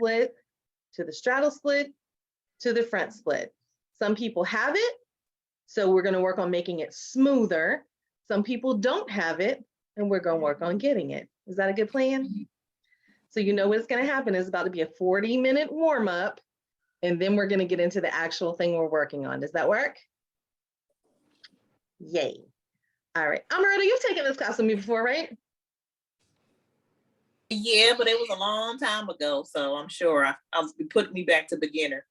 split, to the straddle split, to the front split. Some people have it, so we're gonna work on making it smoother. Some people don't have it, and we're gonna work on getting it. Is that a good plan? So you know what's gonna happen is about to be a 40-minute warm up, and then we're gonna get into the actual thing we're working on. Does that work? Yay. All right, Amaretta, you've taken this class with me before, right? Yeah, but it was a long time ago, so I'm sure I'll be putting me back to beginner.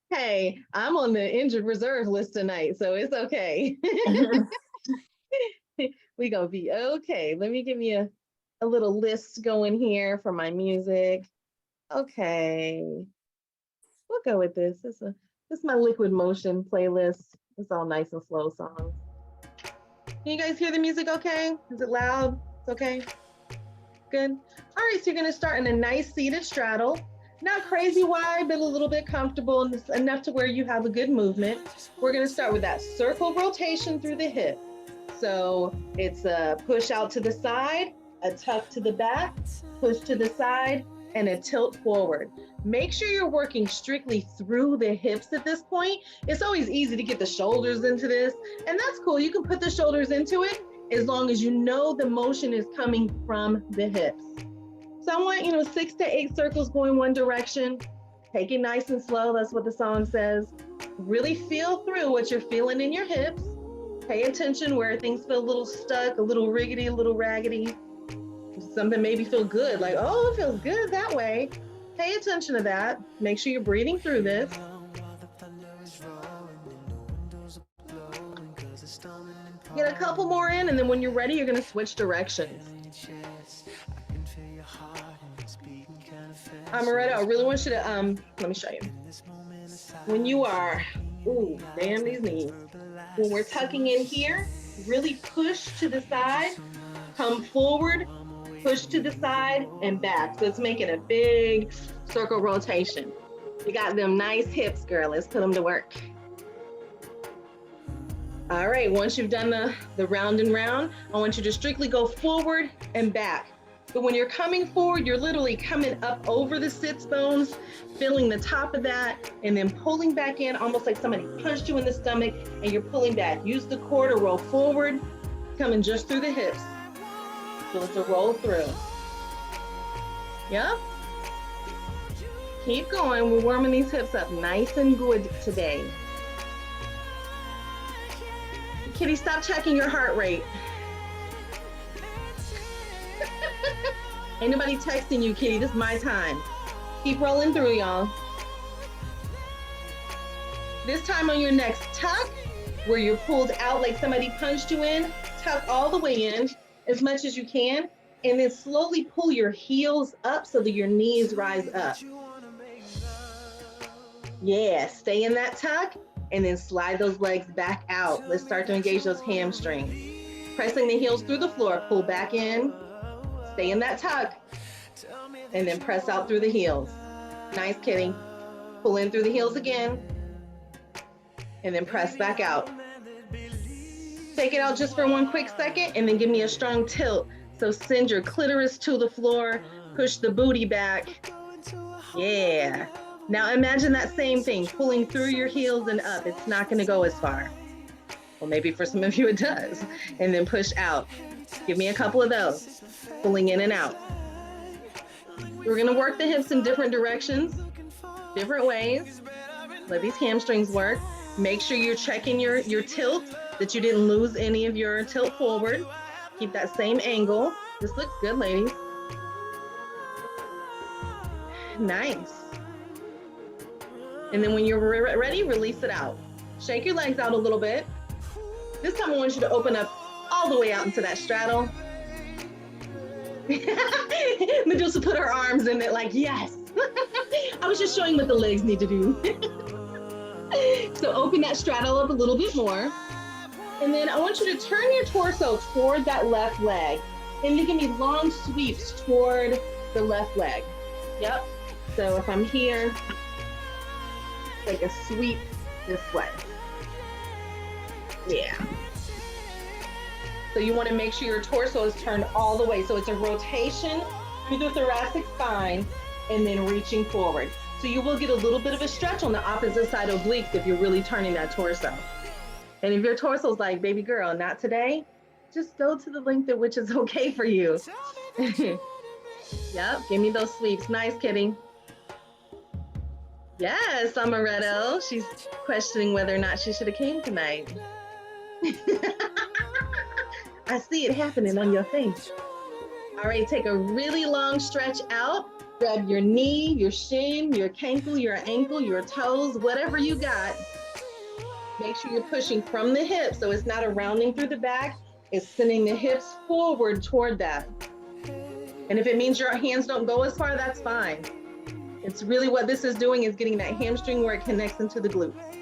Hey, I'm on the injured reserve list tonight, so it's okay. We gonna be okay. Let me give me a little list going here for my music. Okay, we'll go with this. This is my liquid motion playlist. It's all nice and slow songs. Can you guys hear the music okay? Is it loud? It's okay? Good. All right, so you're gonna start in a nice seated straddle. Not crazy wide, but a little bit comfortable and enough to where you have a good movement. We're gonna start with that circle rotation through the hip. So it's a push out to the side, a tuck to the back, push to the side, and a tilt forward. Make sure you're working strictly through the hips at this point. It's always easy to get the shoulders into this, and that's cool. You can put the shoulders into it as long as you know the motion is coming from the hips. So I want, 6 to 8 circles going one direction. Take it nice and slow. That's what the song says. Really feel through what you're feeling in your hips. Pay attention where things feel a little stuck, a little riggedy, a little raggedy. Something maybe feel good, like, oh, it feels good that way. Pay attention to that. Make sure you're breathing through this. Get a couple more in, and then when you're ready, you're gonna switch directions. Amaretta, I really want you to, let me show you. When you are, ooh, damn these knees. When we're tucking in here, really push to the side, come forward, push to the side and back. So it's making a big circle rotation. You got them nice hips, girl. Let's put them to work. All right, once you've done the round and round, I want you to strictly go forward and back. But when you're coming forward, you're literally coming up over the sits bones, feeling the top of that, and then pulling back in, almost like somebody punched you in the stomach, and you're pulling back. Use the core to roll forward, coming just through the hips. So it's a roll through. Yep. Keep going. We're warming these hips up nice and good today. Kitty, stop checking your heart rate. Ain't nobody texting you, Kitty. This is my time. Keep rolling through, y'all. This time on your next tuck, where you're pulled out like somebody punched you in, tuck all the way in as much as you can, and then slowly pull your heels up so that your knees rise up. Yeah, stay in that tuck, and then slide those legs back out. Let's start to engage those hamstrings. Pressing the heels through the floor, pull back in, stay in that tuck, and then press out through the heels. Nice, Kitty. Pull in through the heels again, and then press back out. Take it out just for one quick second, and then give me a strong tilt. So send your clitoris to the floor, push the booty back. Yeah. Now imagine that same thing, pulling through your heels and up. It's not gonna go as far. Well, maybe for some of you it does. And then push out. Give me a couple of those. Pulling in and out. We're gonna work the hips in different directions, different ways. Let these hamstrings work. Make sure you're checking your tilt, that you didn't lose any of your tilt forward. Keep that same angle. This looks good, ladies. Nice. And then when you're ready, release it out. Shake your legs out a little bit. This time I want you to open up all the way out into that straddle. Medusa put her arms in it like, yes. I was just showing what the legs need to do. So open that straddle up a little bit more. And then I want you to turn your torso toward that left leg. And then give me long sweeps toward the left leg. Yep. So if I'm here, take a sweep this way. Yeah. So you want to make sure your torso is turned all the way. So it's a rotation through the thoracic spine and then reaching forward. So you will get a little bit of a stretch on the opposite side obliques if you're really turning that torso. And if your torso's like, baby girl, not today, just go to the length at which is okay for you. Yep, give me those sweeps. Nice, Kitty. Yes, Amaretto. She's questioning whether or not she should have came tonight. I see it happening on your face. All right, take a really long stretch out. Grab your knee, your shin, your cankle, your ankle, your toes, whatever you got. Make sure you're pushing from the hips, so it's not a rounding through the back. It's sending the hips forward toward that. And if it means your hands don't go as far, that's fine. It's really what this is doing is getting that hamstring where it connects into the glutes.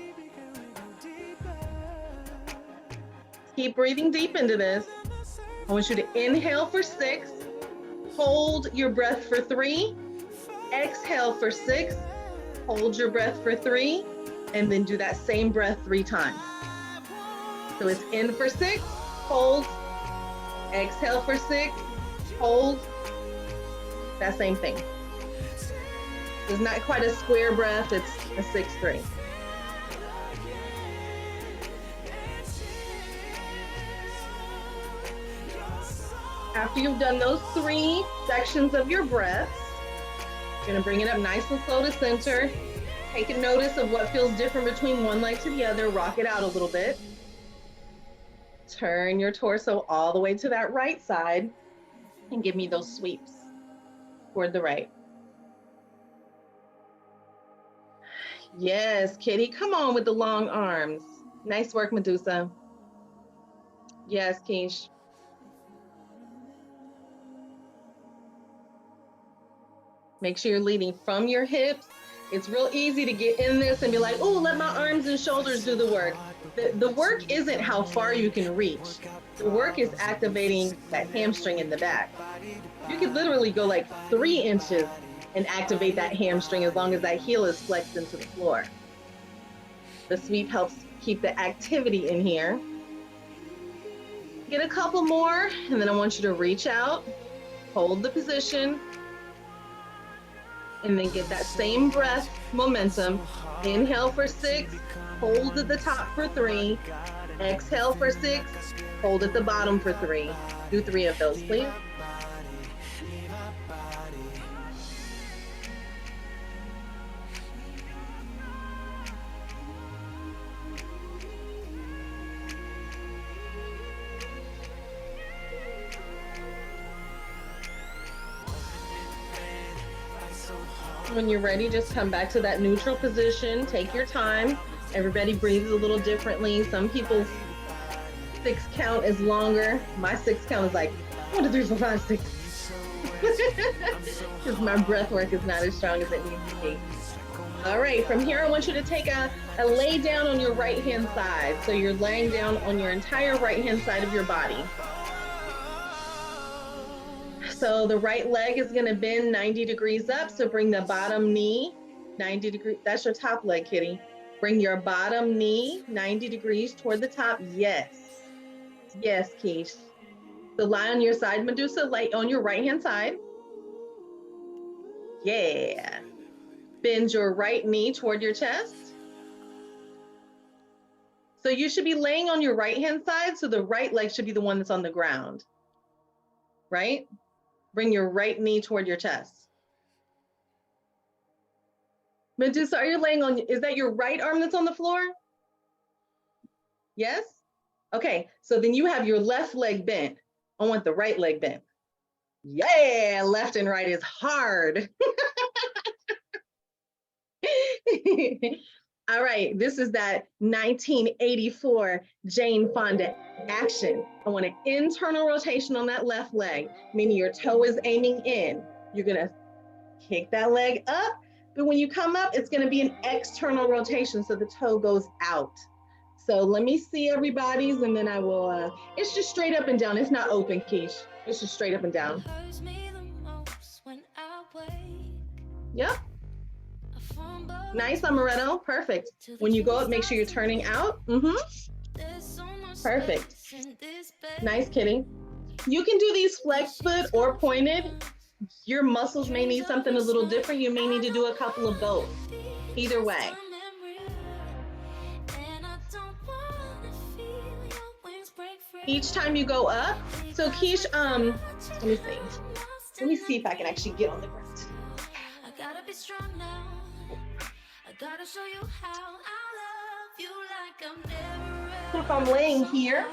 Keep breathing deep into this. I want you to inhale for 6, hold your breath for 3, exhale for 6, hold your breath for 3, and then do that same breath 3 times. So it's in for 6, hold, exhale for 6, hold, that same thing. It's not quite a square breath, it's a 6-3. After you've done those 3 sections of your breaths, you're gonna bring it up nice and slow to center. Take a notice of what feels different between one leg to the other. Rock it out a little bit. Turn your torso all the way to that right side and give me those sweeps toward the right. Yes, Kitty, come on with the long arms. Nice work, Medusa. Yes, Keish. Make sure you're leading from your hips. It's real easy to get in this and be like, oh, let my arms and shoulders do the work. The work isn't how far you can reach. The work is activating that hamstring in the back. You could literally go like 3 inches and activate that hamstring as long as that heel is flexed into the floor. The sweep helps keep the activity in here. Get a couple more, and then I want you to reach out, hold the position, and then get that same breath momentum. Inhale for 6, hold at the top for 3, exhale for 6, hold at the bottom for 3. Do 3 of those, please. When you're ready, just come back to that neutral position. Take your time. Everybody breathes a little differently. Some people's 6 count is longer. My 6 count is like 1, 2, 3, 4, 5, 6. Because my breath work is not as strong as it needs to be. All right, from here, I want you to take a lay down on your right-hand side. So you're laying down on your entire right-hand side of your body. So the right leg is gonna bend 90 degrees up. So bring the bottom knee 90 degrees. That's your top leg, Kitty. Bring your bottom knee 90 degrees toward the top. Yes. Yes, Keish. So lie on your side, Medusa, lay on your right-hand side. Yeah. Bend your right knee toward your chest. So you should be laying on your right-hand side. So the right leg should be the one that's on the ground, right? Bring your right knee toward your chest. Medusa, are you laying on, is that your right arm that's on the floor? Yes? Okay, so then you have your left leg bent. I want the right leg bent. Yeah, left and right is hard. All right, this is that 1984 Jane Fonda action. I want an internal rotation on that left leg, meaning your toe is aiming in. You're gonna kick that leg up, but when you come up, it's gonna be an external rotation, so the toe goes out. So let me see everybody's, and then I will, it's just straight up and down. It's not open, Keish. It's just straight up and down. Yep. Nice, Amaretto. Perfect. When you go up, make sure you're turning out. Perfect. Nice, Kitty. You can do these flex foot or pointed. your muscles may need something a little different. You may need to do a couple of both. Either way. Each time you go up, so Keish, let me see. Let me see if I can actually get on the ground. I gotta be strong now. I gotta show you how I love you like I'm never. So if I'm laying here,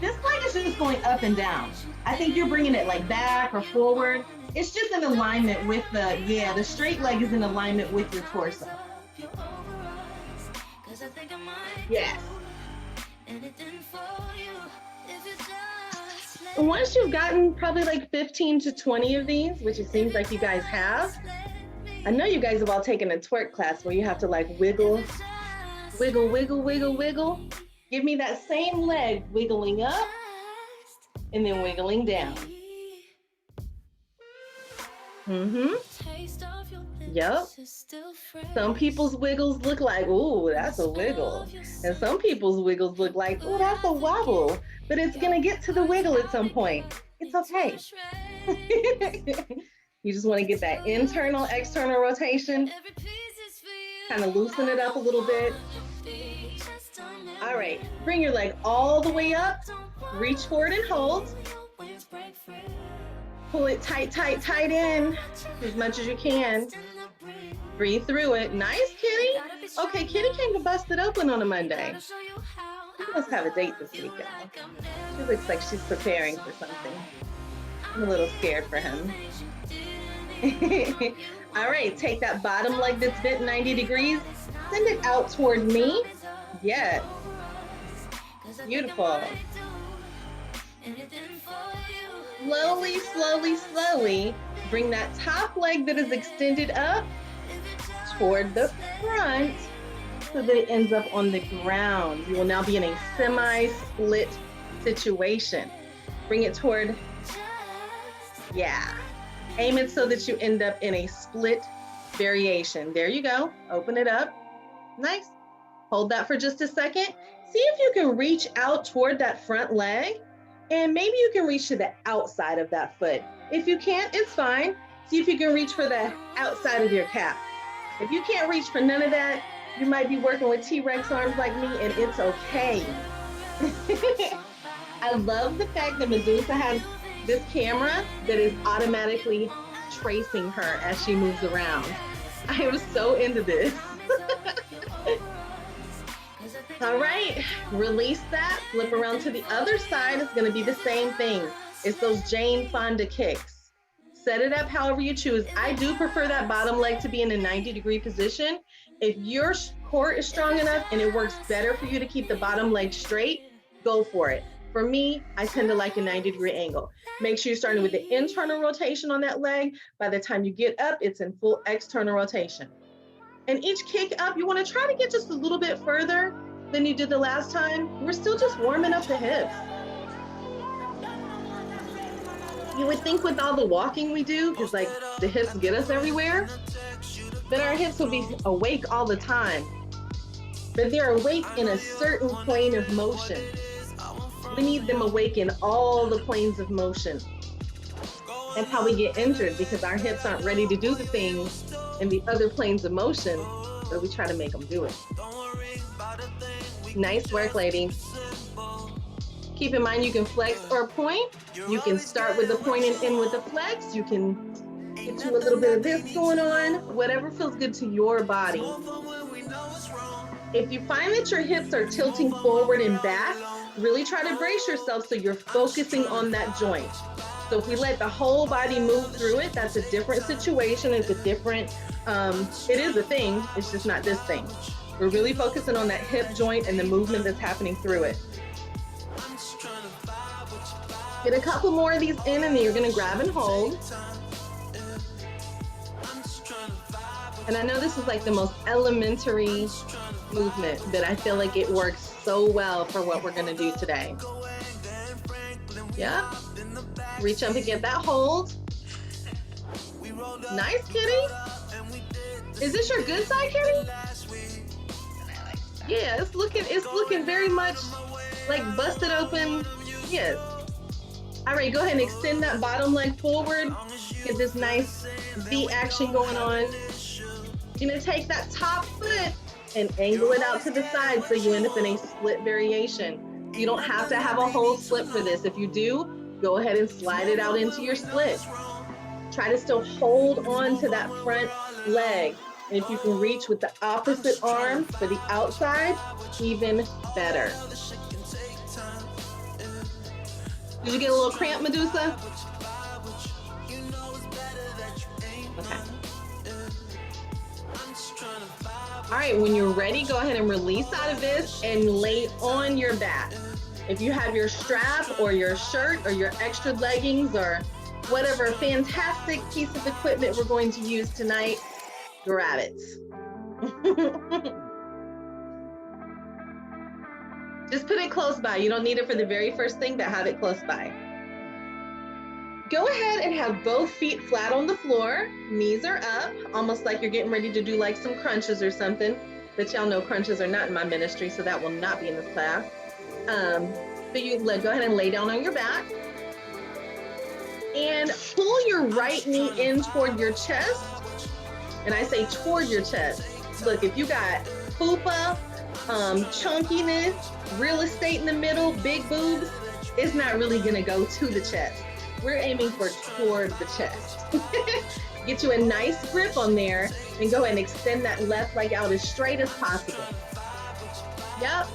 this leg is just going up and down. I think you're bringing it like back or forward. It's just in alignment with the straight leg is in alignment with your torso. Yes. Once you've gotten probably like 15 to 20 of these, which it seems like you guys have, I know you guys have all taken a twerk class where you have to like wiggle, wiggle, wiggle, wiggle, wiggle. Give me that same leg wiggling up and then wiggling down. Yep. Some people's wiggles look like, ooh, that's a wiggle. And some people's wiggles look like, ooh, that's a wobble. But it's gonna get to the wiggle at some point. It's okay. You just wanna get that internal, external rotation. Kind of loosen it up a little bit. All right, bring your leg all the way up. Reach forward and hold. Pull it tight, tight, tight in as much as you can. Breathe through it. Nice, Kitty. Okay, Kitty came to bust it open on a Monday. She must have a date this weekend. She looks like she's preparing for something. I'm a little scared for him. All right, take that bottom leg that's bent 90 degrees. Send it out toward me. Yes. Beautiful. Slowly, slowly, slowly, bring that top leg that is extended up toward the front so that it ends up on the ground. You will now be in a semi-split situation. Bring it toward, yeah. Aim it so that you end up in a split variation. There you go. Open it up. Nice. Hold that for just a second. See if you can reach out toward that front leg, and maybe you can reach to the outside of that foot. If you can't, it's fine. See if you can reach for the outside of your calf. If you can't reach for none of that, you might be working with T-Rex arms like me, and it's okay. I love the fact that Medusa has this camera that is automatically tracing her as she moves around. I am so into this. All right, release that, flip around to the other side. It's gonna be the same thing. It's those Jane Fonda kicks. Set it up however you choose. I do prefer that bottom leg to be in a 90-degree position. If your core is strong enough and it works better for you to keep the bottom leg straight, go for it. For me, I tend to like a 90-degree angle. Make sure you're starting with the internal rotation on that leg. By the time you get up, it's in full external rotation. And each kick up, you wanna try to get just a little bit further than you did the last time. We're still just warming up the hips. You would think with all the walking we do, because like the hips get us everywhere, that our hips will be awake all the time. But they're awake in a certain plane of motion. We need them awake in all the planes of motion. That's how we get injured, because our hips aren't ready to do the things in the other planes of motion, so we try to make them do it. Nice work, lady. Keep in mind you can flex or point. You can start with the point and end with the flex. You can get you a little bit of this going on, whatever feels good to your body. If you find that your hips are tilting forward and back, really try to brace yourself so you're focusing on that joint. So if we let the whole body move through it, that's a different situation. It's a different, it is a thing, it's just not this thing. We're really focusing on that hip joint and the movement that's happening through it. Get a couple more of these in, and then you're gonna grab and hold. And I know this is like the most elementary movement, but I feel like it works so well for what we're gonna do today. Yeah. Reach up and get that hold. Nice, kitty. Is this your good side, kitty? Yeah, it's looking very much like busted open. Yes. All right, go ahead and extend that bottom leg forward. Get this nice V action going on. You're gonna take that top foot and angle it out to the side so you end up in a split variation. You don't have to have a whole split for this. If you do, go ahead and slide it out into your split. Try to still hold on to that front leg. And if you can reach with the opposite arm for the outside, even better. Did you get a little cramp, Medusa? Okay. All right, when you're ready, go ahead and release out of this and lay on your back. If you have your strap or your shirt or your extra leggings or whatever fantastic piece of equipment we're going to use tonight, grab it. Just put it close by. You don't need it for the very first thing, but have it close by. Go ahead and have both feet flat on the floor. Knees are up, almost like you're getting ready to do like some crunches or something. But y'all know crunches are not in my ministry, so that will not be in this class. But you go ahead and lay down on your back. And pull your right knee in toward your chest. And I say toward your chest. Look, if you got fupa, chunkiness, real estate in the middle, big boobs, it's not really gonna go to the chest. We're aiming for toward the chest. Get you a nice grip on there and go ahead and extend that left leg out as straight as possible. Yep,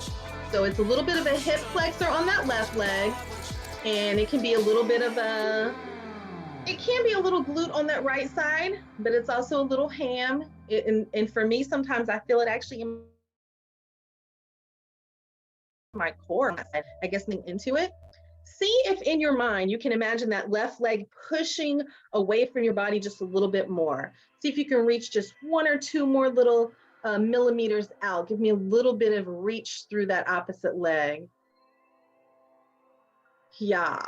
so it's a little bit of a hip flexor on that left leg, and it can be a little bit of it can be a little glute on that right side, but it's also a little ham. And for me, sometimes I feel it actually in my core, I guess, into it. See if in your mind you can imagine that left leg pushing away from your body just a little bit more. See if you can reach just 1 or 2 more little millimeters out. Give me a little bit of reach through that opposite leg. Yeah.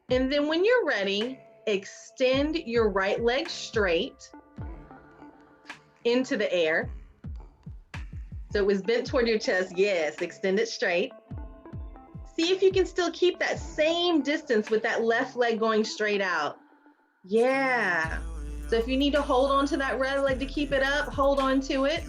And then when you're ready, extend your right leg straight into the air. So it was bent toward your chest. Yes, extend it straight. See if you can still keep that same distance with that left leg going straight out. Yeah. So if you need to hold on to that right leg to keep it up, hold on to it.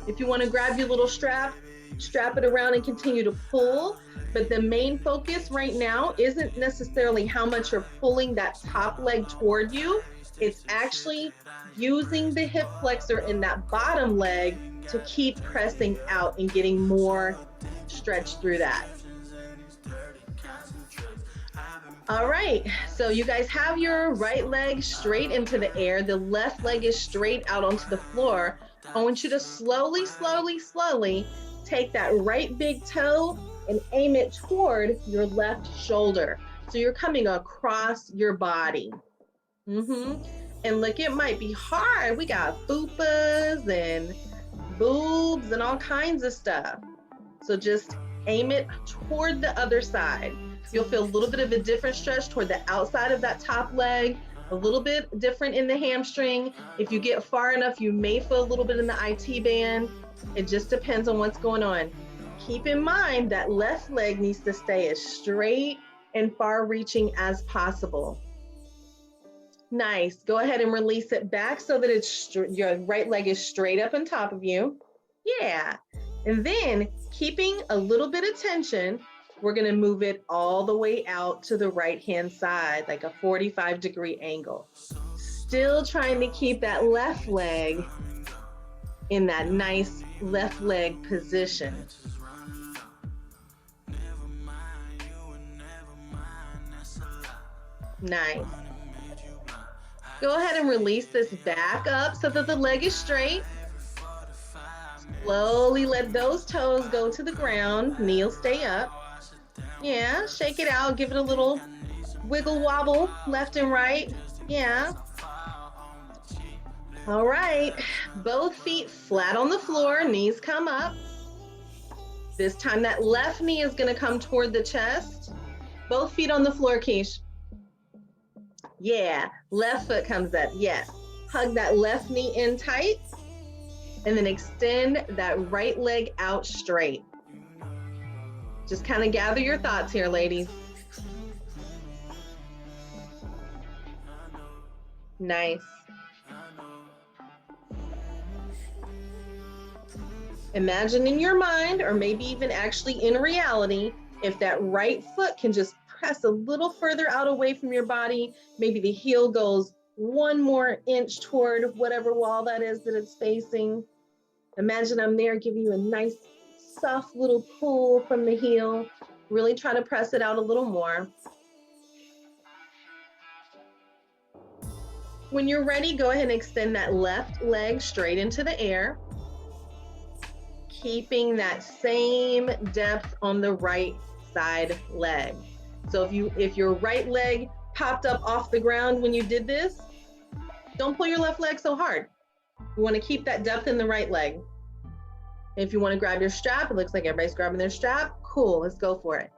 If you want to grab your little strap, strap it around and continue to pull. But the main focus right now isn't necessarily how much you're pulling that top leg toward you. It's actually using the hip flexor in that bottom leg to keep pressing out and getting more stretch through that. All right, so you guys have your right leg straight into the air. The left leg is straight out onto the floor. I want you to slowly, slowly, slowly take that right big toe and aim it toward your left shoulder. So you're coming across your body. And look, it might be hard. We got fupas and boobs and all kinds of stuff. So just aim it toward the other side. You'll feel a little bit of a different stretch toward the outside of that top leg, a little bit different in the hamstring. If you get far enough, you may feel a little bit in the IT band. It just depends on what's going on. Keep in mind that left leg needs to stay as straight and far reaching as possible. Nice. Go ahead and release it back so that it's your right leg is straight up on top of you. Yeah. And then keeping a little bit of tension, we're going to move it all the way out to the right-hand side, like a 45-degree angle. Still trying to keep that left leg in that nice left leg position. Nice. Go ahead and release this back up so that the leg is straight. Slowly let those toes go to the ground. Knee will stay up. Yeah, shake it out. Give it a little wiggle wobble left and right. Yeah. All right. Both feet flat on the floor. Knees come up. This time that left knee is going to come toward the chest. Both feet on the floor, Keish. Yeah, left foot comes up, yes. Hug that left knee in tight, and then extend that right leg out straight. Just kind of gather your thoughts here, ladies. Nice. Imagine in your mind, or maybe even actually in reality, if that right foot can just press a little further out away from your body, maybe the heel goes 1 more inch toward whatever wall that is that it's facing. Imagine I'm there giving you a nice, soft little pull from the heel. Really try to press it out a little more. When you're ready, go ahead and extend that left leg straight into the air, keeping that same depth on the right side leg. So if your right leg popped up off the ground when you did this, don't pull your left leg so hard. You want to keep that depth in the right leg. If you want to grab your strap, it looks like everybody's grabbing their strap. Cool, let's go for it.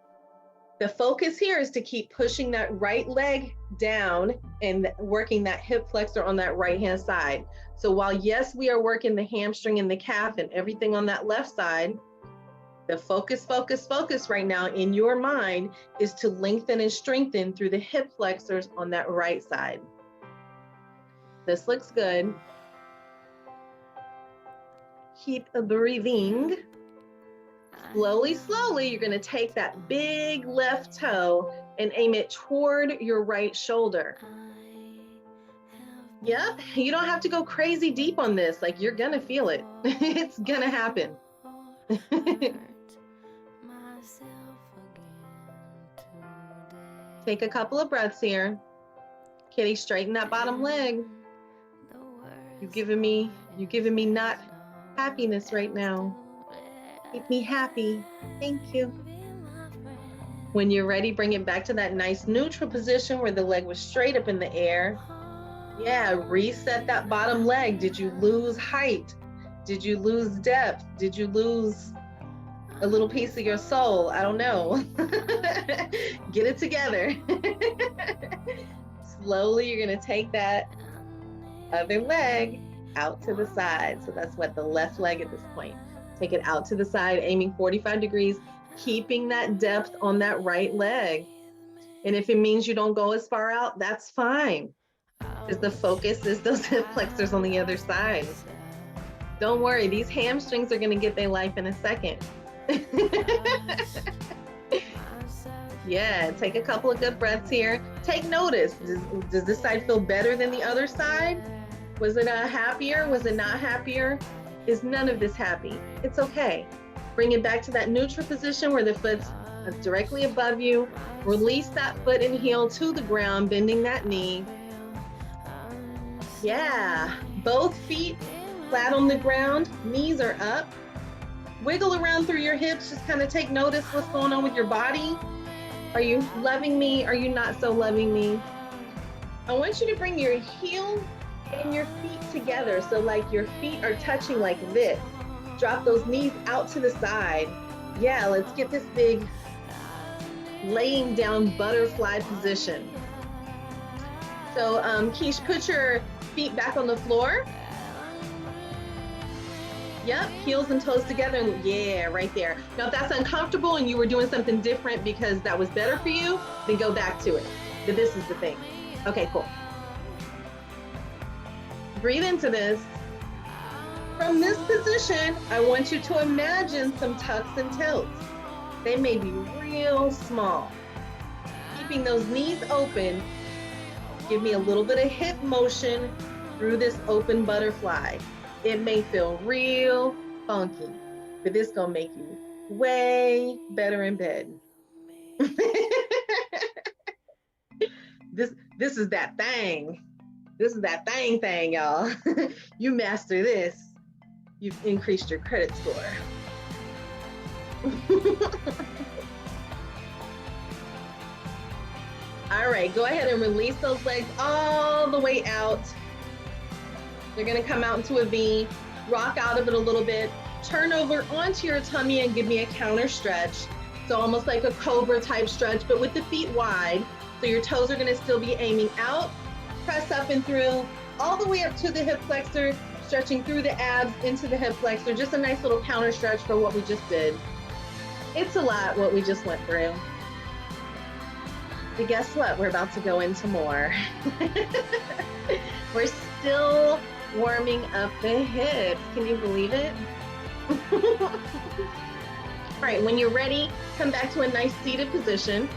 The focus here is to keep pushing that right leg down and working that hip flexor on that right-hand side. So while yes, we are working the hamstring and the calf and everything on that left side, the focus right now in your mind is to lengthen and strengthen through the hip flexors on that right side. This looks good. Keep breathing. Slowly, you're gonna take that big left toe and aim it toward your right shoulder. Yep, you don't have to go crazy deep on this. Like, you're gonna feel it. It's gonna happen. Take a couple of breaths here. Kitty, straighten that bottom leg. You're giving me not happiness right now. Keep me happy. Thank you. When you're ready, bring it back to that nice neutral position where the leg was straight up in the air. Yeah, reset that bottom leg. Did you lose height? Did you lose depth? Did you lose a little piece of your soul? I don't know. Get it together. Slowly, you're gonna take that other leg out to the side. So that's what the left leg at this point. Take it out to the side, aiming 45 degrees, keeping that depth on that right leg. And if it means you don't go as far out, that's fine. Because the focus is those hip flexors on the other side. Don't worry, these hamstrings are gonna get their life in a second. Yeah, take a couple of good breaths here. Take notice, does this side feel better than the other side? Was it happier? Was it not happier? Is none of this happy? It's okay. Bring it back to that neutral position where the foot's directly above you. Release that foot and heel to the ground, bending that knee. Yeah, both feet flat on the ground, knees are up. Wiggle around through your hips, just kind of take notice what's going on with your body. Are you loving me? Are you not so loving me? I want you to bring your heel and your feet together. So like your feet are touching like this. Drop those knees out to the side. Yeah, let's get this big laying down butterfly position. So Keish, put your feet back on the floor. Yep, heels and toes together. Yeah, right there. Now if that's uncomfortable and you were doing something different because that was better for you, then go back to it. But this is the thing. Okay, cool. Breathe into this. From this position, I want you to imagine some tucks and tilts. They may be real small. Keeping those knees open, give me a little bit of hip motion through this open butterfly. It may feel real funky, but this gonna make you way better in bed. This is that thing. This is that thing, y'all. You master this, you've increased your credit score. All right, go ahead and release those legs all the way out. They're gonna come out into a V, rock out of it a little bit, turn over onto your tummy and give me a counter stretch. So almost like a cobra type stretch, but with the feet wide. So your toes are gonna still be aiming out, press up and through, all the way up to the hip flexor, stretching through the abs into the hip flexor. Just a nice little counter stretch for what we just did. It's a lot what we just went through. But guess what? We're about to go into more. We're still warming up the hips. Can you believe it? All right, when you're ready, come back to a nice seated position.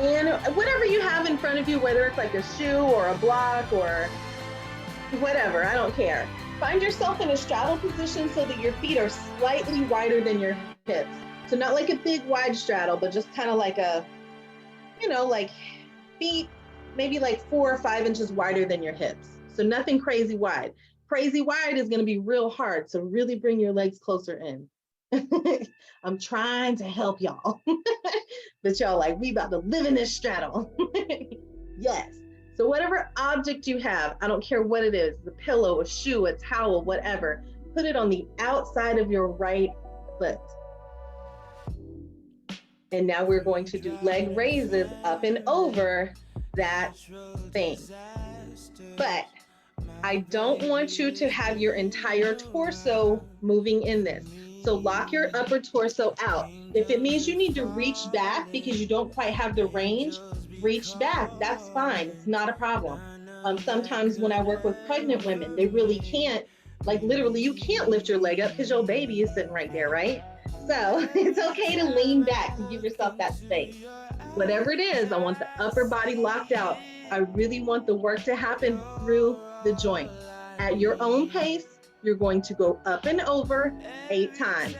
And whatever you have in front of you, whether it's like a shoe or a block or whatever, I don't care. Find yourself in a straddle position so that your feet are slightly wider than your hips. So not like a big wide straddle, but just kind of like a, like feet maybe like 4 or 5 inches wider than your hips. So nothing crazy wide. Crazy wide is going to be real hard. So really bring your legs closer in. I'm trying to help y'all, but y'all like, we about to live in this straddle. Yes. So whatever object you have, I don't care what it is, the pillow, a shoe, a towel, whatever, put it on the outside of your right foot. And now we're going to do leg raises up and over that thing. But I don't want you to have your entire torso moving in this. So lock your upper torso out. If it means you need to reach back because you don't quite have the range, reach back. That's fine. It's not a problem. Sometimes when I work with pregnant women, they really can't, like literally you can't lift your leg up because your baby is sitting right there, right? So it's okay to lean back to give yourself that space. Whatever it is, I want the upper body locked out. I really want the work to happen through the joint. At your own pace, you're going to go up and over 8 times.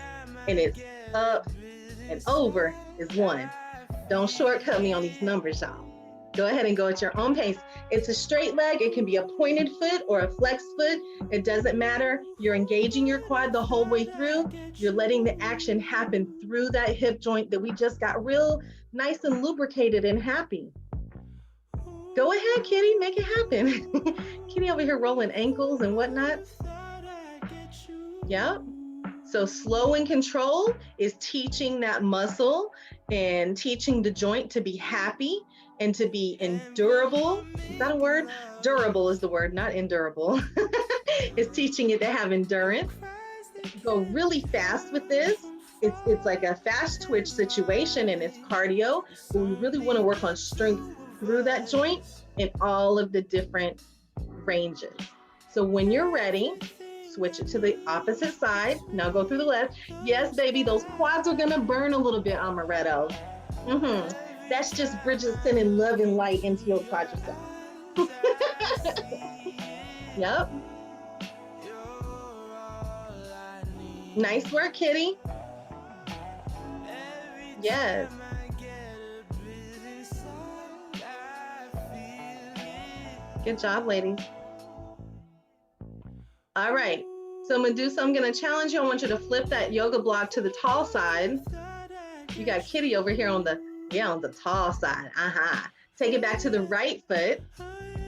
And it's up and over is 1. Don't shortcut me on these numbers, y'all. Go ahead and go at your own pace. It's a straight leg. It can be a pointed foot or a flexed foot. It doesn't matter. You're engaging your quad the whole way through. You're letting the action happen through that hip joint that we just got real nice and lubricated and happy. Go ahead, Kitty, make it happen. Kitty over here rolling ankles and whatnot. Yep. So slow and control is teaching that muscle and teaching the joint to be happy and to be endurable. Is that a word? Durable is the word, not endurable. It's teaching it to have endurance. Go really fast with this. It's like a fast twitch situation and it's cardio, but we really want to work on strength through that joint in all of the different ranges. So when you're ready, switch it to the opposite side. Now go through the left. Yes, baby, those quads are gonna burn a little bit, Amaretto. That's just Bridget sending love and light into your quadricep. Yep. Nice work, Kitty. Yes. Good job, ladies. All right. So Medusa, I'm going to challenge you. I want you to flip that yoga block to the tall side. You got Kitty over here on the tall side. Take it back to the right foot.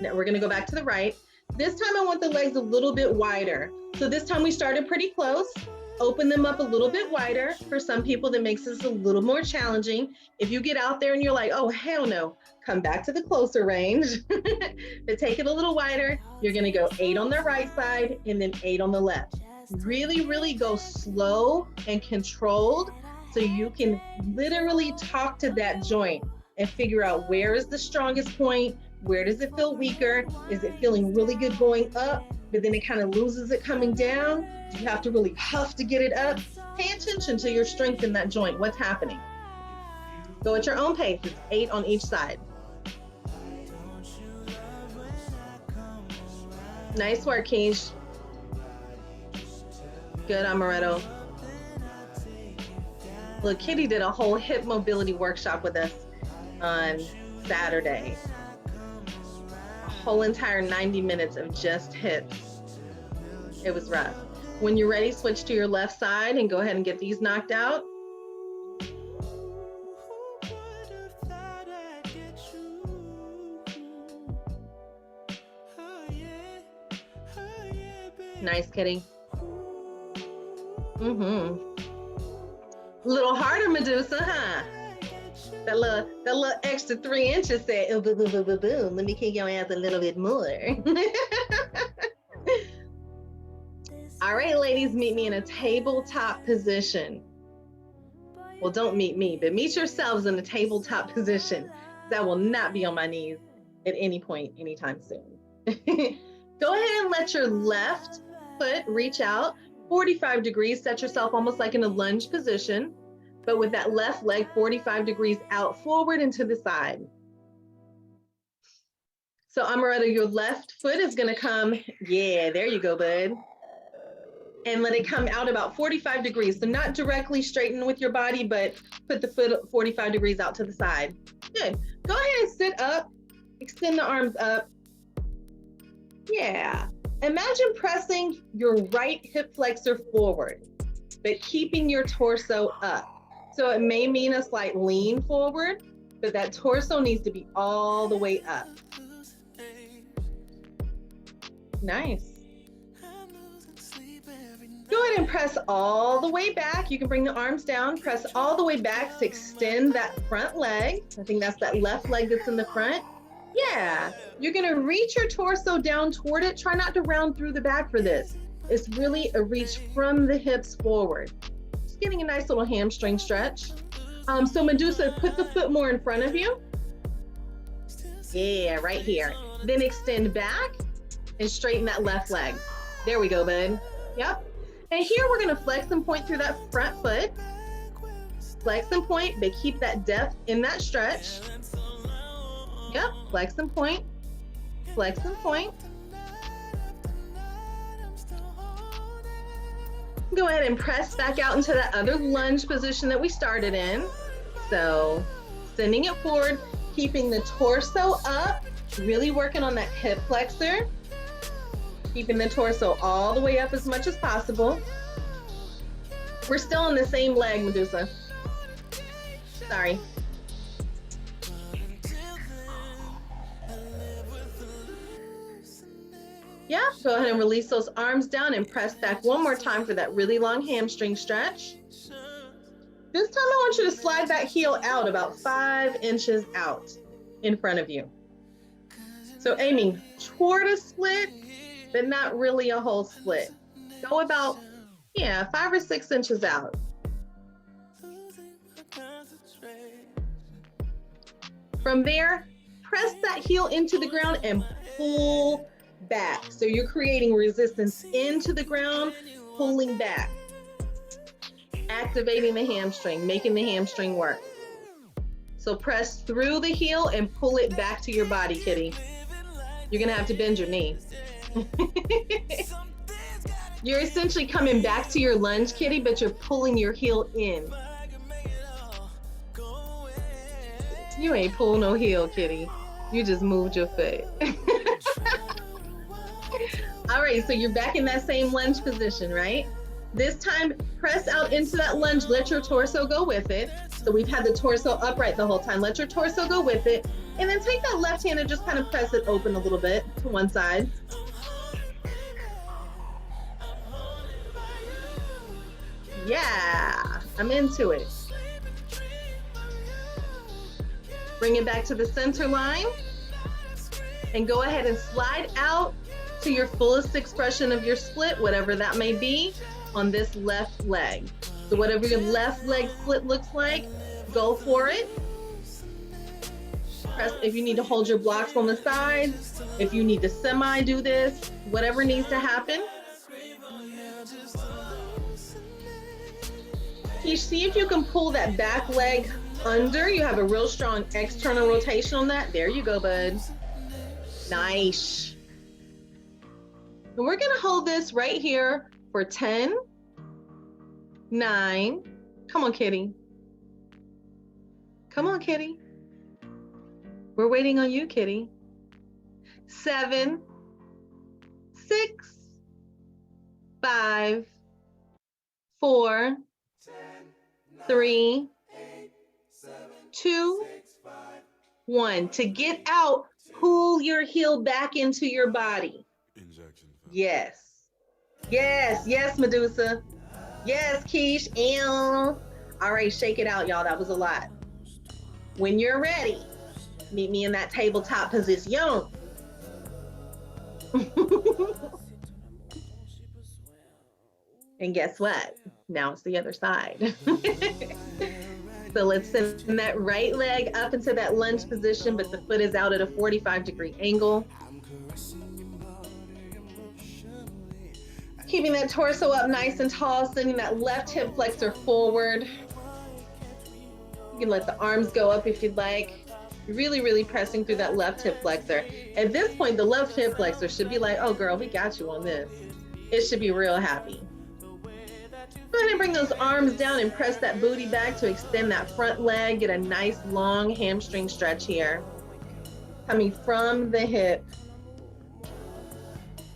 Now we're going to go back to the right. This time I want the legs a little bit wider. So this time we started pretty close. Open them up a little bit wider. For some people, that makes this a little more challenging. If you get out there and you're like, oh, hell no, come back to the closer range. But take it a little wider. You're gonna go 8 on the right side and then 8 on the left. Really, really go slow and controlled so you can literally talk to that joint and figure out where is the strongest point, where does it feel weaker, is it feeling really good going up, but then it kind of loses it coming down? Do you have to really huff to get it up? Pay attention to your strength in that joint. What's happening? Go at your own pace. It's 8 on each side. Nice work, Keish. Good, Amaretto. Look, Kitty did a whole hip mobility workshop with us on Saturday. A whole entire 90 minutes of just hips. It was rough. When you're ready, switch to your left side and go ahead and get these knocked out. Nice, Kitty. A little harder, Medusa, huh? That little extra 3 inches said, oh, boom, boom, boom, boom, boom. Let me kick your ass a little bit more. All right, ladies, meet me in a tabletop position. Well, don't meet me, but meet yourselves in a tabletop position. That will not be on my knees at any point, anytime soon. Go ahead and let your left foot reach out 45 degrees. Set yourself almost like in a lunge position, but with that left leg 45 degrees out forward and to the side. So Amaretta, your left foot is gonna come, yeah, there you go, bud. And let it come out about 45 degrees. So not directly straighten with your body, but put the foot 45 degrees out to the side. Good. Go ahead and sit up, extend the arms up. Yeah. Imagine pressing your right hip flexor forward, but keeping your torso up. So it may mean a slight lean forward, but that torso needs to be all the way up. Nice. Go ahead and press all the way back. You can bring the arms down, press all the way back to extend that front leg. I think that's that left leg that's in the front. Yeah, you're gonna reach your torso down toward it. Try not to round through the back for this. It's really a reach from the hips forward. Just getting a nice little hamstring stretch. So Medusa, put the foot more in front of you. Yeah, right here. Then extend back and straighten that left leg. There we go, bud. Yep. And here we're gonna flex and point through that front foot. Flex and point, but keep that depth in that stretch. Yep, flex and point, flex and point. Go ahead and press back out into that other lunge position that we started in. So sending it forward, keeping the torso up, really working on that hip flexor. Keeping the torso all the way up as much as possible. We're still on the same leg, Medusa. Sorry. Yeah, go ahead and release those arms down and press back one more time for that really long hamstring stretch. This time I want you to slide that heel out about 5 inches out in front of you. So aiming toward a split, but not really a whole split. Go about, 5 or 6 inches out. From there, press that heel into the ground and pull back. So you're creating resistance into the ground, pulling back. Activating the hamstring, making the hamstring work. So press through the heel and pull it back to your body, kitty. You're gonna have to bend your knee. You're essentially coming back to your lunge, kitty, but you're pulling your heel in. You ain't pull no heel, kitty. You just moved your foot. All right, so you're back in that same lunge position, right? This time, press out into that lunge, let your torso go with it. So we've had the torso upright the whole time. Let your torso go with it. And then take that left hand and just kind of press it open a little bit to one side. Yeah, I'm into it. Bring it back to the center line and go ahead and slide out to your fullest expression of your split, whatever that may be, on this left leg. So whatever your left leg split looks like, go for it. Press if you need to hold your blocks on the sides, if you need to semi do this, whatever needs to happen. You see if you can pull that back leg under. You have a real strong external rotation on that. There you go, bud. Nice. And we're gonna hold this right here for 10, 9. Come on, kitty. Come on, kitty. We're waiting on you, kitty. 7, 6, 5, 4, 3, 2, 1. To get out, pull your heel back into your body. Yes. Yes, yes, Medusa. Yes, Keish. Ew. All right, shake it out, y'all. That was a lot. When you're ready, meet me in that tabletop position. And guess what? Now it's the other side. So let's send that right leg up into that lunge position, but the foot is out at a 45-degree angle. Keeping that torso up nice and tall, sending that left hip flexor forward. You can let the arms go up if you'd like. Really, really pressing through that left hip flexor. At this point, the left hip flexor should be like, oh girl, we got you on this. It should be real happy. Go ahead and bring those arms down and press that booty back to extend that front leg. Get a nice long hamstring stretch here. Coming from the hip.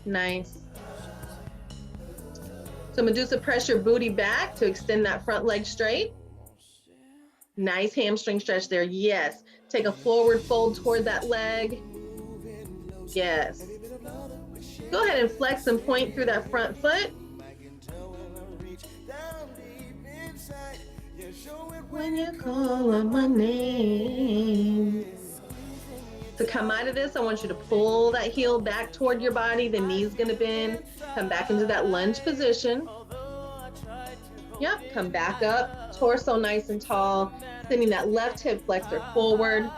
Nice. So Medusa, press your booty back to extend that front leg straight. Nice hamstring stretch there. Yes. Take a forward fold toward that leg. Yes. Go ahead and flex and point through that front foot. When you call on my name. To come out of this, I want you to pull that heel back toward your body. The knee's gonna bend. Come back into that lunge position. Yep, come back up. Torso nice and tall. Sending that left hip flexor forward.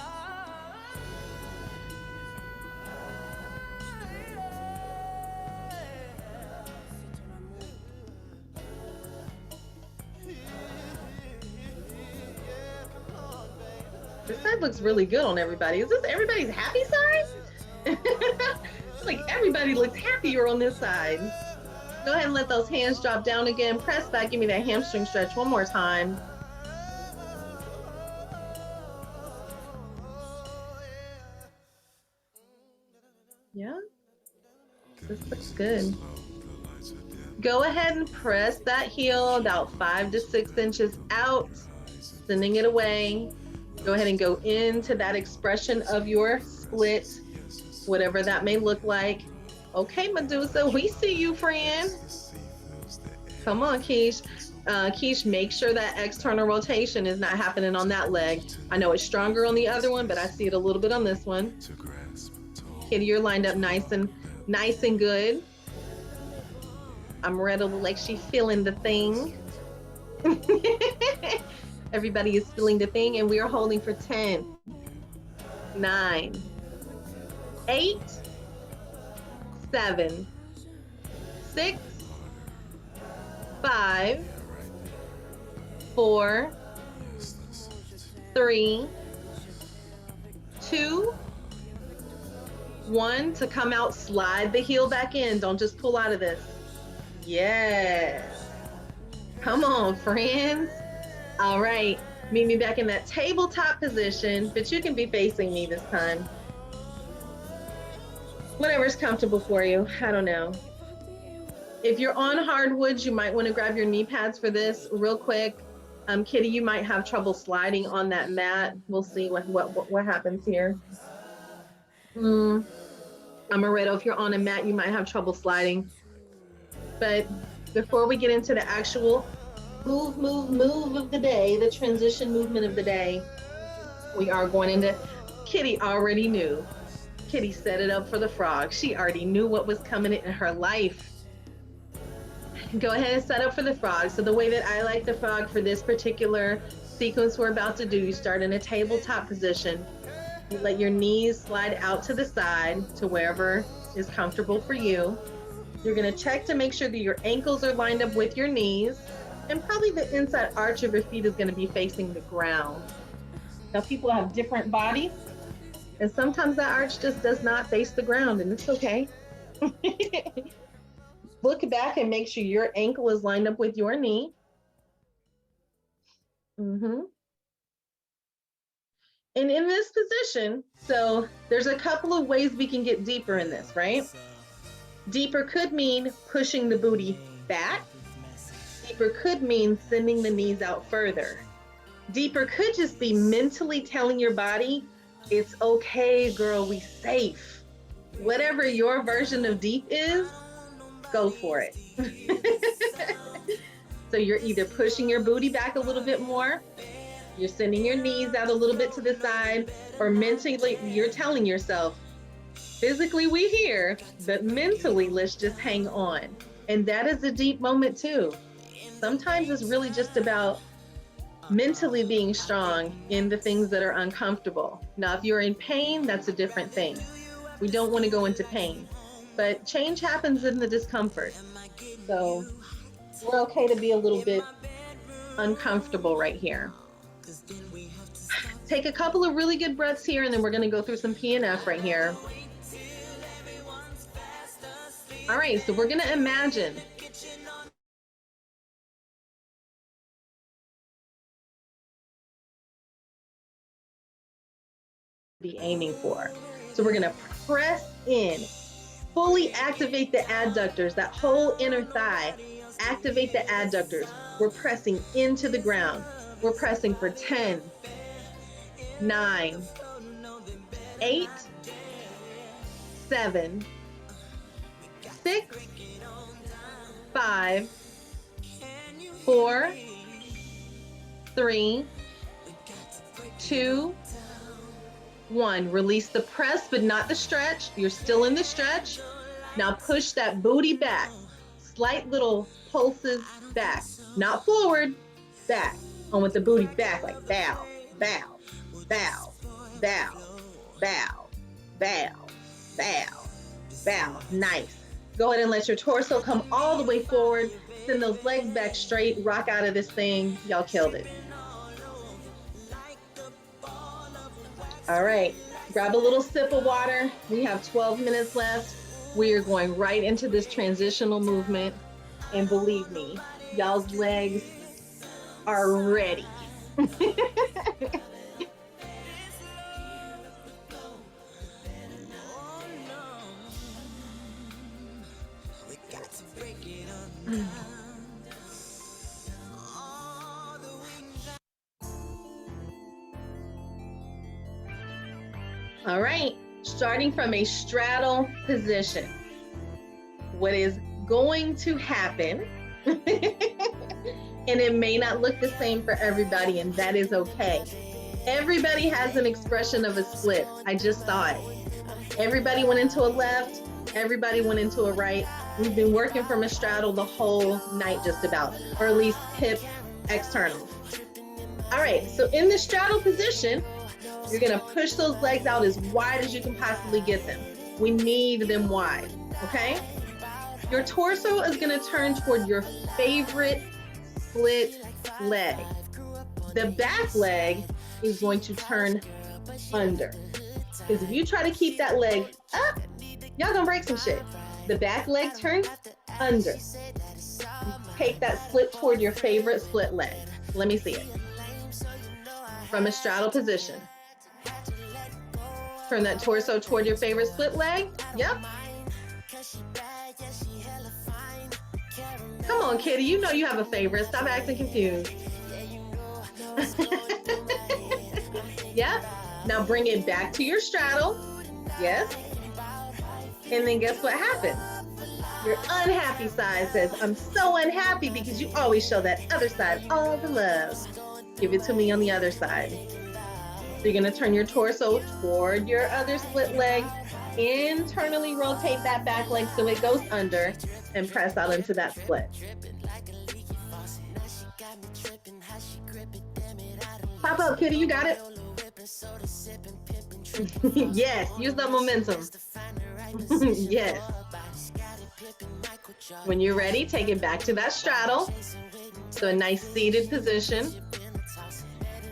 This side looks really good on everybody. Is this everybody's happy side? Like everybody looks happier on this side. Go ahead and let those hands drop down again. Press back, give me that hamstring stretch one more time. Yeah, this looks good. Go ahead and press that heel about 5 to 6 inches out, sending it away. Go ahead and go into that expression of your split, whatever that may look like. Okay, Medusa, we see you, friend. Come on, Keish. Keish, make sure that external rotation is not happening on that leg. I know it's stronger on the other one, but I see it a little bit on this one. Kitty, you're lined up nice and good. I'm ready, like she's feeling the thing. Everybody is feeling the thing, and we are holding for 10, 9, 8, 7, 6, 5, 4, 3, 2, 1. To come out, slide the heel back in. Don't just pull out of this. Yes. Come on, friends. All right. Meet me back in that tabletop position, but you can be facing me this time. Whatever's comfortable for you. I don't know. If you're on hardwoods, you might want to grab your knee pads for this real quick. Kitty, you might have trouble sliding on that mat. We'll see what happens here. Amaretto, if you're on a mat, you might have trouble sliding. But before we get into the actual move of the day, the transition movement of the day, we are going into, Kitty already knew. Kitty set it up for the frog. She already knew what was coming in her life. Go ahead and set up for the frog. So the way that I like the frog for this particular sequence we're about to do, you start in a tabletop position. You let your knees slide out to the side to wherever is comfortable for you. You're gonna check to make sure that your ankles are lined up with your knees, and probably the inside arch of your feet is gonna be facing the ground. Now people have different bodies, and sometimes that arch just does not face the ground, and it's okay. Look back and make sure your ankle is lined up with your knee. And in this position, so there's a couple of ways we can get deeper in this, right? Deeper could mean pushing the booty back. Deeper could mean sending the knees out further. Deeper could just be mentally telling your body, it's okay, girl, we safe. Whatever your version of deep is, go for it. So you're either pushing your booty back a little bit more, you're sending your knees out a little bit to the side, or mentally you're telling yourself, physically we here, but mentally let's just hang on. And that is a deep moment too. Sometimes it's really just about mentally being strong in the things that are uncomfortable. Now, if you're in pain, that's a different thing. We don't want to go into pain, but change happens in the discomfort. So we're okay to be a little bit uncomfortable right here. Take a couple of really good breaths here, and then we're going to go through some PNF right here. All right, so we're going to imagine be aiming for. So we're going to press in, fully activate the adductors, that whole inner thigh, activate the adductors. We're pressing into the ground. We're pressing for 10, 9, 8, 7, 6, 5, 4, 3, 2, 1. Release the press, but not the stretch. You're still in the stretch. Now push that booty back. Slight little pulses back. Not forward, back. I want the booty back, like bow, bow, bow, bow, bow, bow, bow, bow. Nice. Go ahead and let your torso come all the way forward. Send those legs back straight. Rock out of this thing. Y'all killed it. All right, grab a little sip of water. We have 12 minutes left. We are going right into this transitional movement. And believe me, y'all's legs are ready. All right, starting from a straddle position. What is going to happen, and it may not look the same for everybody, and that is okay. Everybody has an expression of a split. I just saw it. Everybody went into a left, everybody went into a right. We've been working from a straddle the whole night just about, or at least hip external. All right, so in the straddle position, you're gonna push those legs out as wide as you can possibly get them. We need them wide, okay? Your torso is gonna turn toward your favorite split leg. The back leg is going to turn under. Because if you try to keep that leg up, y'all gonna break some shit. The back leg turns under. Take that split toward your favorite split leg. Let me see it. From a straddle position. Turn that torso toward your favorite split leg. Yep. Come on, kitty. You know you have a favorite. Stop acting confused. Yep. Now bring it back to your straddle. Yes. And then guess what happens? Your unhappy side says, I'm so unhappy because you always show that other side all the love. Give it to me on the other side. So you're gonna turn your torso toward your other split leg, internally rotate that back leg so it goes under, and press out into that split. Pop up, kitty, you got it? Yes, use that momentum. Yes. When you're ready, take it back to that straddle. So a nice seated position.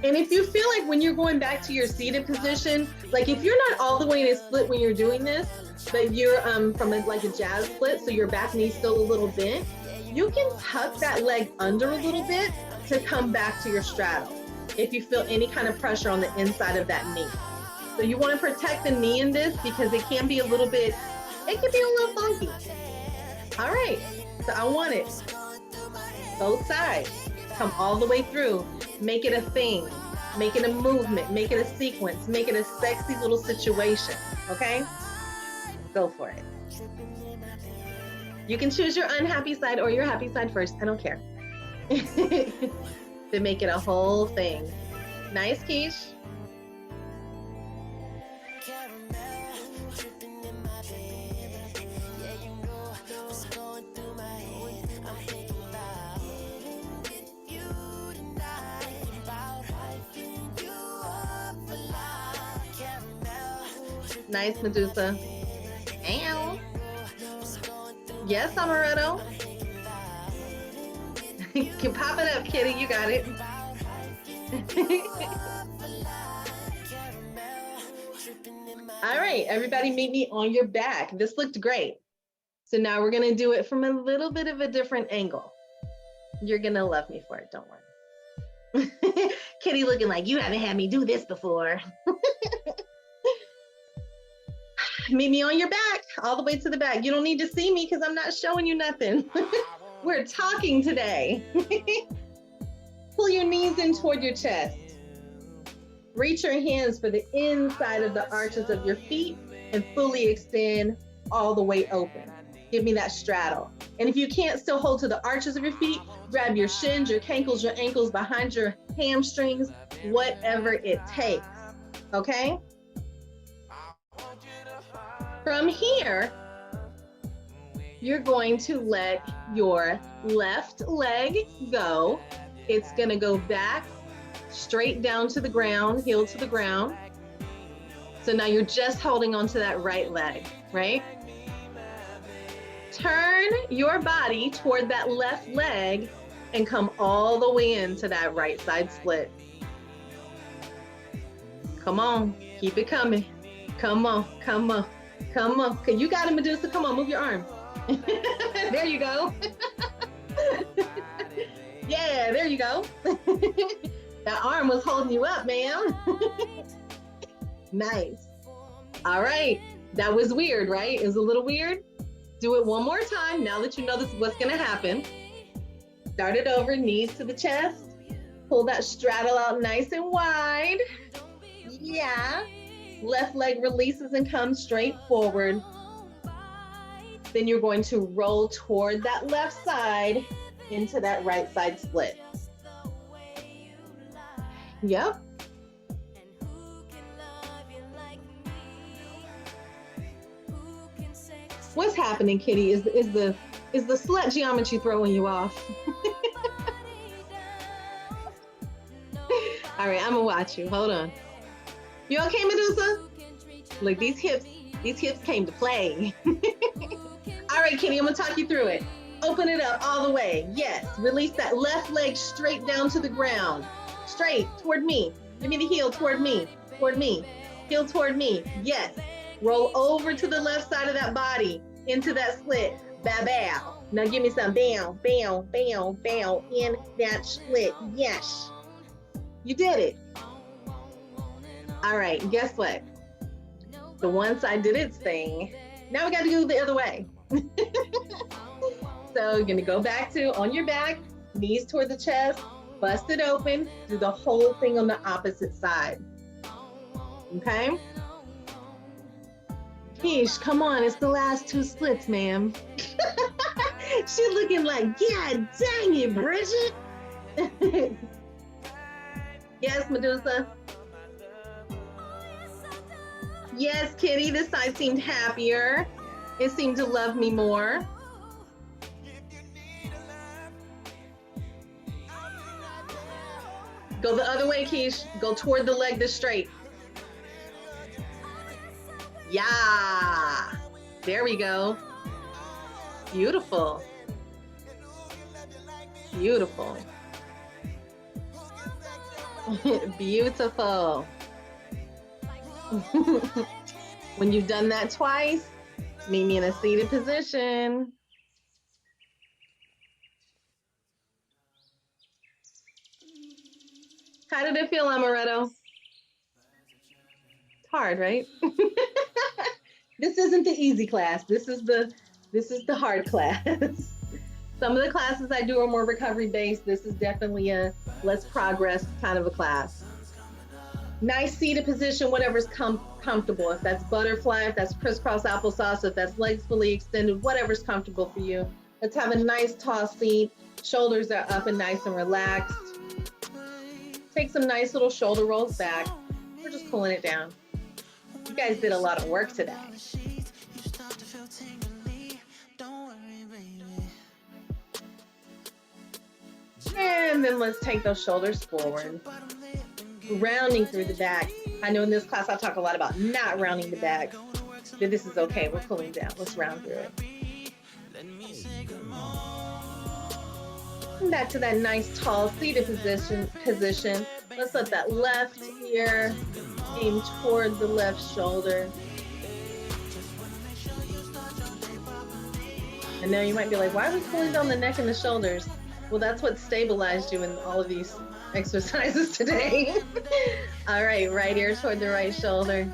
And if you feel like when you're going back to your seated position, like if you're not all the way in a split when you're doing this, but you're from like a jazz split, so your back knee's still a little bent, you can tuck that leg under a little bit to come back to your straddle if you feel any kind of pressure on the inside of that knee. So you want to protect the knee in this because it can be a little bit, it can be a little funky. All right, so I want it. Both sides, come all the way through. Make it a thing, make it a movement, make it a sequence, make it a sexy little situation, okay? Go for it. You can choose your unhappy side or your happy side first, I don't care. To make it a whole thing. Nice, Keish. Nice, Medusa. Ow. Yes, Amaretto. Can pop it up, kitty. You got it. All right, everybody meet me on your back. This looked great. So now we're gonna do it from a little bit of a different angle. You're gonna love me for it, don't worry. Kitty looking like you haven't had me do this before. Meet me on your back, all the way to the back. You don't need to see me because I'm not showing you nothing. We're talking today. Pull your knees in toward your chest. Reach your hands for the inside of the arches of your feet and fully extend all the way open. Give me that straddle. And if you can't still hold to the arches of your feet, grab your shins, your cankles, your ankles, behind your hamstrings, whatever it takes, okay? From here, you're going to let your left leg go. It's gonna go back, straight down to the ground, heel to the ground. So now you're just holding onto that right leg, right? Turn your body toward that left leg and come all the way into that right side split. Come on, keep it coming. Come on, come on, come on. Okay, you got it, Medusa. Come on, move your arm. There you go. Yeah, there you go. That arm was holding you up, ma'am. Nice. All right, that was weird, right? It was a little weird. Do it one more time now that you know this is what's gonna happen. Start it over, knees to the chest. Pull that straddle out nice and wide. Yeah. Left leg releases and comes straight forward. Then you're going to roll toward that left side into that right side split. Yep. What's happening, Kitty? Is the slut geometry throwing you off? All right, I'm gonna watch you. Hold on. You okay, Medusa? Look, these hips came to play. All right, Kitty, I'm gonna talk you through it. Open it up all the way. Yes, release that left leg straight down to the ground. Straight toward me. Give me the heel toward me. Toward me. Heel toward me. Yes. Roll over to the left side of that body into that split. Bow, bow. Now give me some bow, bow, bow, bow in that split. Yes. You did it. All right, guess what? The one side did its thing. Now we got to do the other way. So you're gonna go back to on your back, knees toward the chest, bust it open, do the whole thing on the opposite side. Okay? Keish, come on, it's the last two splits, ma'am. She's looking like, yeah, dang it, Bridget. Yes, Medusa. Yes, Kitty, this side seemed happier. It seemed to love me more. Go the other way, Keish. Go toward the leg that's straight. Yeah. There we go. Beautiful. Beautiful. Beautiful. When you've done that twice, meet me in a seated position. How did it feel, Amaretto? It's hard, right? This isn't the easy class. This is the hard class. Some of the classes I do are more recovery based. This is definitely a let's progress kind of a class. Nice seated position, whatever's comfortable. If that's butterfly, if that's crisscross applesauce, if that's legs fully extended, whatever's comfortable for you. Let's have a nice tall seat. Shoulders are up and nice and relaxed. Take some nice little shoulder rolls back. We're just pulling it down. You guys did a lot of work today. And then let's take those shoulders forward. Rounding through the back. I know in this class I talk a lot about not rounding the back, but this is okay. We're pulling down. Let's round through it. Back to that nice tall seated position. Let's let that left ear aim toward the left shoulder. And now you might be like, why are we pulling down the neck and the shoulders? Well, that's what stabilized you in all of these exercises today. All right, right ear toward the right shoulder.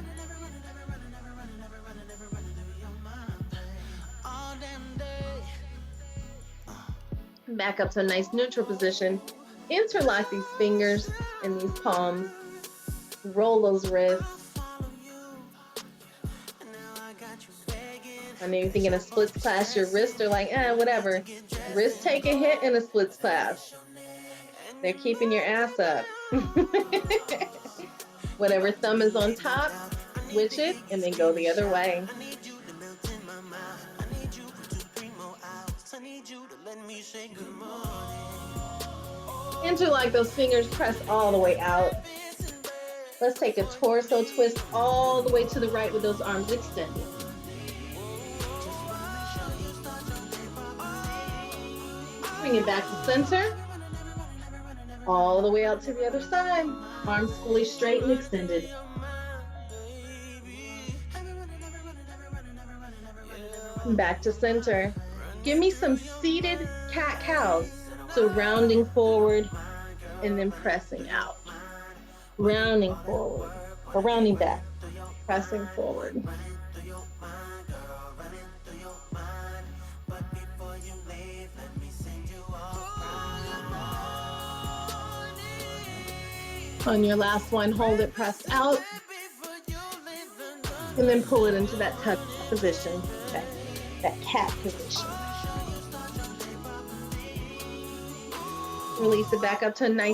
Back up to a nice neutral position. Interlock these fingers and these palms. Roll those wrists. I know you're thinking a splits class, your wrists are like, whatever. Wrists take a hit in a splits class. They're keeping your ass up. Whatever thumb is on top, switch it and then go the other way. Interlock those fingers, press all the way out. Let's take a torso twist all the way to the right with those arms extended. Bring it back to center. All the way out to the other side. Arms fully straight and extended. Back to center. Give me some seated cat-cows. So rounding forward and then pressing out. Rounding forward, or rounding back, pressing forward. On your last one, hold it pressed out. And then pull it into that tuck position, that cat position. Release it back up to a nice